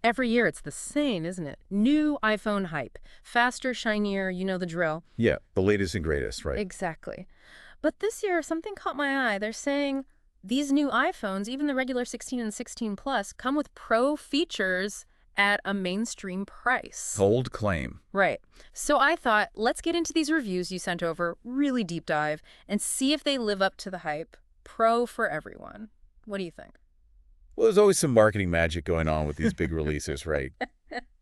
Every year it's the same, isn't it? New iPhone hype. Faster, shinier, you know the drill. Yeah, the latest and greatest, right? Exactly. But this year, something caught my eye. They're saying these new iPhones, even the regular 16 and 16 Plus, come with pro features at a mainstream price. Bold claim. Right. So I thought, let's get into these reviews you sent over, really deep dive, and see if they live up to the hype. Pro for everyone. What do you think? Well, there's always some marketing magic going on with these big releases, right?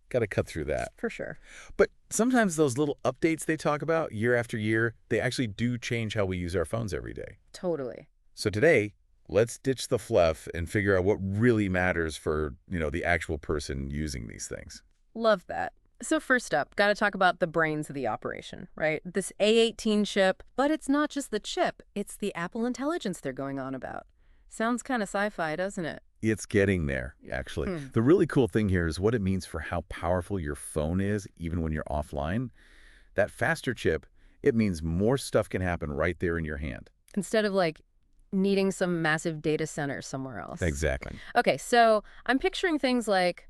Got to cut through that. For sure. But sometimes those little updates they talk about year after year, they actually do change how we use our phones every day. Totally. So today, let's ditch the fluff and figure out what really matters for, the actual person using these things. Love that. So first up, got to talk about the brains of the operation, right? This A18 chip, but it's not just the chip, it's the Apple Intelligence they're going on about. Sounds kind of sci-fi, doesn't it? It's getting there, actually. The really cool thing here is what it means for how powerful your phone is, even when you're offline. That faster chip, it means more stuff can happen right there in your hand. Instead of like needing some massive data center somewhere else. Exactly. Okay, so I'm picturing things like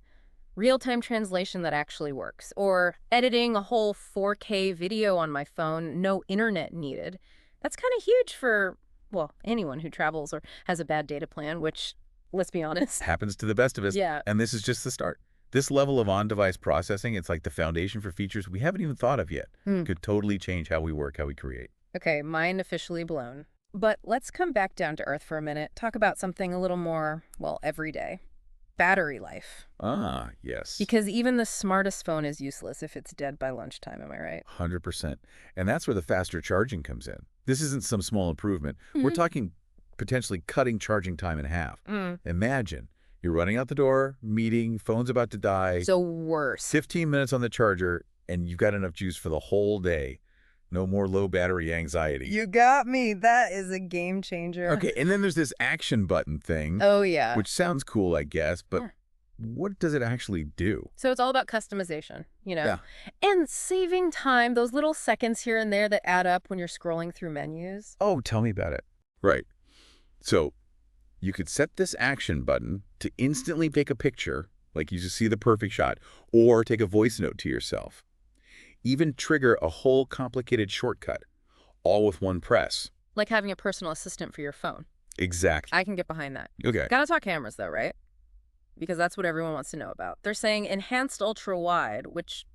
real-time translation that actually works, or editing a whole 4K video on my phone, no internet needed. That's kind of huge for, well, anyone who travels or has a bad data plan, which, let's be honest. Happens to the best of us. Yeah. And this is just the start. This level of on-device processing, it's like the foundation for features we haven't even thought of yet. Could totally change how we work, how we create. Okay, mind officially blown. But let's come back down to earth for a minute, talk about something a little more, well, everyday. Battery life. Ah, yes. Because even the smartest phone is useless if it's dead by lunchtime, am I right? 100%. And that's where the faster charging comes in. This isn't some small improvement. We're talking potentially cutting charging time in half. Imagine you're running out the door, meeting, phone's about to die. So worse. 15 minutes on the charger, and you've got enough juice for the whole day. No more low battery anxiety. You got me. That is a game changer. Okay, and then there's this action button thing. Oh, yeah. Which sounds cool, I guess, but what does it actually do? So it's all about customization, Yeah. And saving time, those little seconds here and there that add up when you're scrolling through menus. Oh, tell me about it. Right. So you could set this action button to instantly take a picture, like you just see the perfect shot, or take a voice note to yourself. Even trigger a whole complicated shortcut, all with one press. Like having a personal assistant for your phone. Exactly. I can get behind that. Okay. Gotta talk cameras though, right? Because that's what everyone wants to know about. They're saying enhanced ultra wide, which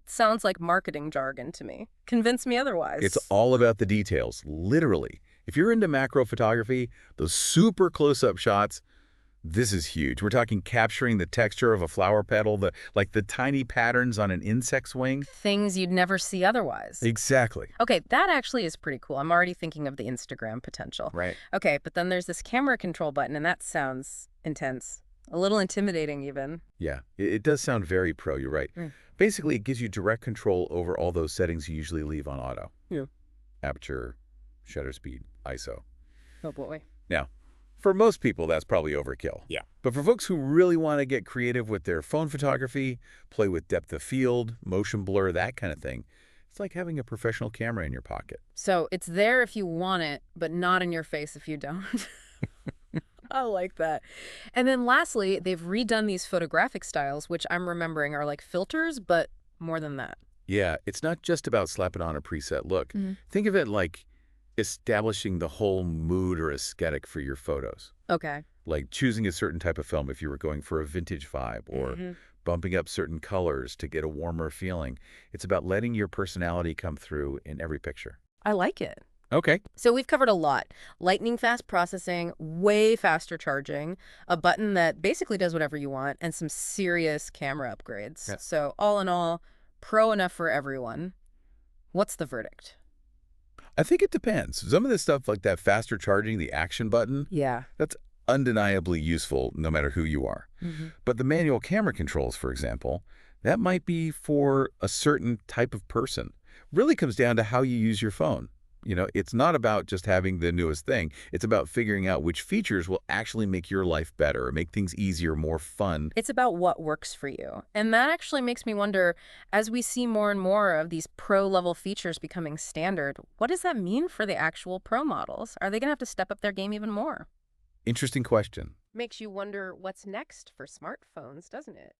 sounds like marketing jargon to me. Convince me otherwise. It's all about the details, literally. If you're into macro photography, those super close-up shots, this is huge. We're talking capturing the texture of a flower petal, the tiny patterns on an insect's wing. Things you'd never see otherwise. Exactly. Okay, that actually is pretty cool. I'm already thinking of the Instagram potential. Right. Okay, but then there's this camera control button, and that sounds intense. A little intimidating, even. Yeah, it does sound very pro, you're right. Basically, it gives you direct control over all those settings you usually leave on auto. Yeah. Aperture, shutter speed, ISO. Oh, boy. Now, for most people, that's probably overkill. Yeah. But for folks who really want to get creative with their phone photography, play with depth of field, motion blur, that kind of thing, it's like having a professional camera in your pocket. So it's there if you want it, but not in your face if you don't. I like that. And then lastly, they've redone these photographic styles, which I'm remembering are like filters, but more than that. Yeah, it's not just about slapping on a preset look. Think of it like establishing the whole mood or aesthetic for your photos. Okay. Like choosing a certain type of film if you were going for a vintage vibe, or bumping up certain colors to get a warmer feeling. It's about letting your personality come through in every picture. I like it. Okay. So we've covered a lot. Lightning fast processing, way faster charging, a button that basically does whatever you want, and some serious camera upgrades. Yeah. So all in all, pro enough for everyone. What's the verdict? I think it depends. Some of this stuff like that faster charging, the action button, Yeah. that's undeniably useful no matter who you are. But the manual camera controls, for example, that might be for a certain type of person. Really comes down to how you use your phone. It's not about just having the newest thing. It's about figuring out which features will actually make your life better, or make things easier, more fun. It's about what works for you. And that actually makes me wonder, as we see more and more of these pro-level features becoming standard, what does that mean for the actual pro models? Are they going to have to step up their game even more? Interesting question. Makes you wonder what's next for smartphones, doesn't it?